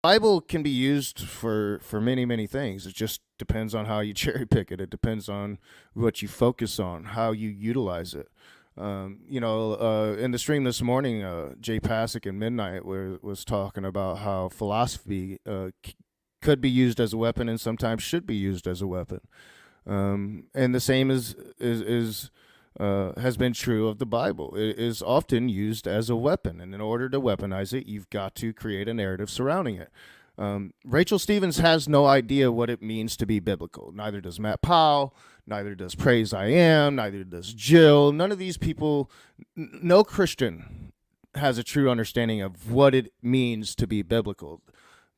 Bible can be used for many many things. It just depends on how you cherry pick it. It depends on what you focus on, how you utilize it. In the stream this morning, Jay Pasick in Midnight was talking about how philosophy could be used as a weapon and sometimes should be used as a weapon. And the same is has been true of the Bible. It is often used as a weapon, and in order to weaponize it, you've got to create a narrative surrounding it. Rachel Stevens has no idea what it means to be biblical. Neither does Matt Powell. Neither does Praise I Am. Neither does Jill. None of these people, no Christian has a true understanding of what it means to be biblical.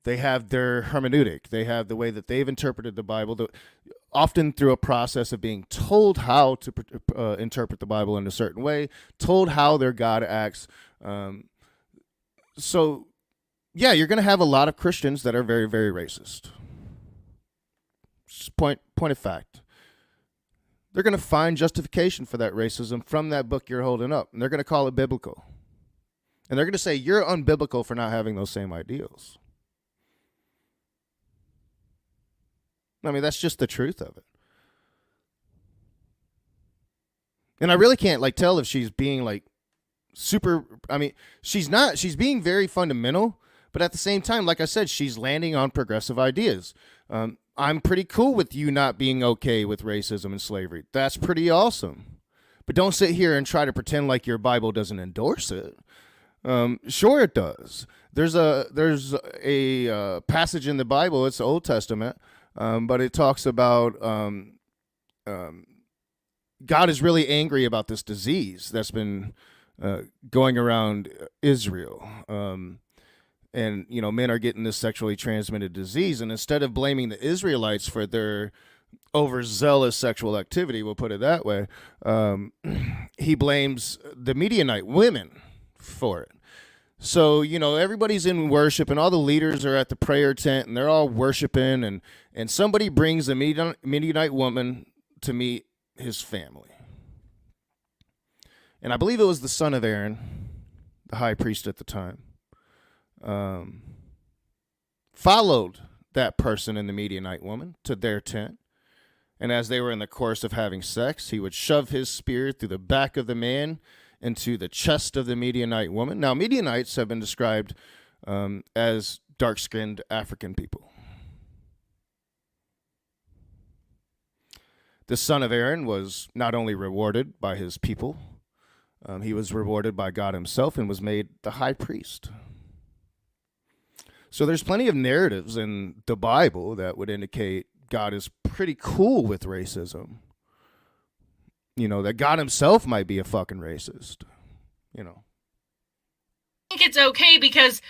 They have their hermeneutic. They have the way that they've interpreted the Bible, often through a process of being told how to interpret the Bible in a certain way, told how their God acts. So, yeah, you're going to have a lot of Christians that are very, very racist. Just point of fact. They're going to find justification for that racism from that book you're holding up, and they're going to call it biblical. And they're going to say you're unbiblical for not having those same ideals. I mean, that's just the truth of it. And I really can't tell if she's being super. I mean, she's not. She's being very fundamental, but at the same time, like I said, she's landing on progressive ideas. I'm pretty cool with you not being okay with racism and slavery. That's pretty awesome. But don't sit here and try to pretend like your Bible doesn't endorse it. Sure, it does. There's a passage in the Bible. It's the Old Testament. But it talks about God is really angry about this disease that's been going around Israel. And, men are getting this sexually transmitted disease. And instead of blaming the Israelites for their overzealous sexual activity, we'll put it that way, he blames the Midianite women for it. So, everybody's in worship and all the leaders are at the prayer tent and they're all worshiping and somebody brings a Midianite woman to meet his family. And I believe it was the son of Aaron, the high priest at the time, followed that person and the Midianite woman to their tent. And as they were in the course of having sex, he would shove his spear through the back of the man into the chest of the Midianite woman. Now, Midianites have been described as dark-skinned African people. The son of Aaron was not only rewarded by his people, he was rewarded by God himself and was made the high priest. So there's plenty of narratives in the Bible that would indicate God is pretty cool with racism. That God himself might be a fucking racist. I think it's okay because,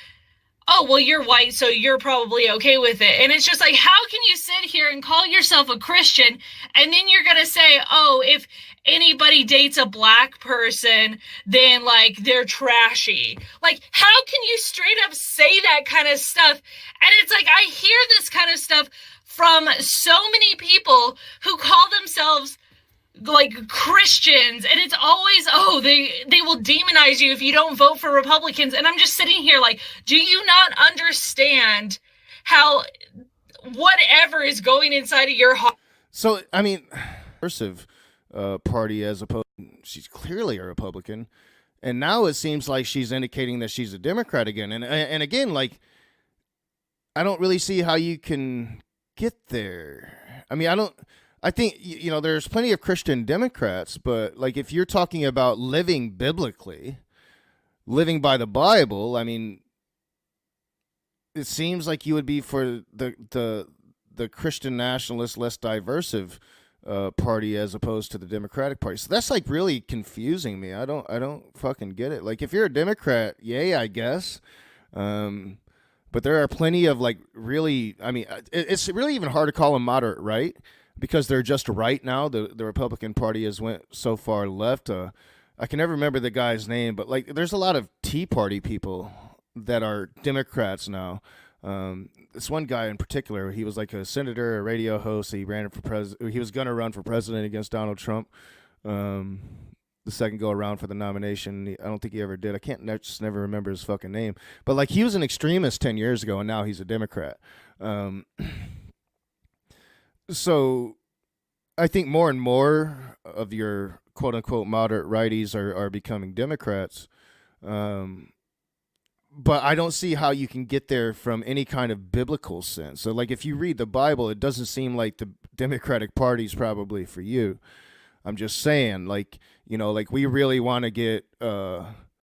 you're white, so you're probably okay with it. And it's just how can you sit here and call yourself a Christian and then you're going to say, if anybody dates a black person, then they're trashy. How can you straight up say that kind of stuff? And it's I hear this kind of stuff from so many people who call themselves Christians, and it's always they will demonize you if you don't vote for Republicans. And I'm just sitting here do you not understand how whatever is going inside of your heart? So I mean, progressive party as opposed, she's clearly a Republican, and now it seems like she's indicating that she's a Democrat again. And again, I don't really see how you can get there. I mean, I think, there's plenty of Christian Democrats, but if you're talking about living biblically, living by the Bible, I mean, it seems like you would be for the Christian nationalist, less diverse party as opposed to the Democratic Party. So that's really confusing me. I don't fucking get it. If you're a Democrat, yay, I guess. But there are plenty of really, I mean, it's really even hard to call them moderate right, because they're just right now. The Republican Party has went so far left. I can never remember the guy's name, but there's a lot of Tea Party people that are Democrats now. This one guy in particular, he was a senator, a radio host. He ran for president. He was going to run for president against Donald Trump. the second go around for the nomination. I don't think he ever did. I can't just never remember his fucking name. But like he was an extremist 10 years ago, and now he's a Democrat. So I think more and more of your quote unquote moderate righties are becoming Democrats. But I don't see how you can get there from any kind of biblical sense. So, like, if you read the Bible, it doesn't seem like the Democratic Party's probably for you. I'm just saying, like, you know, like we really want to get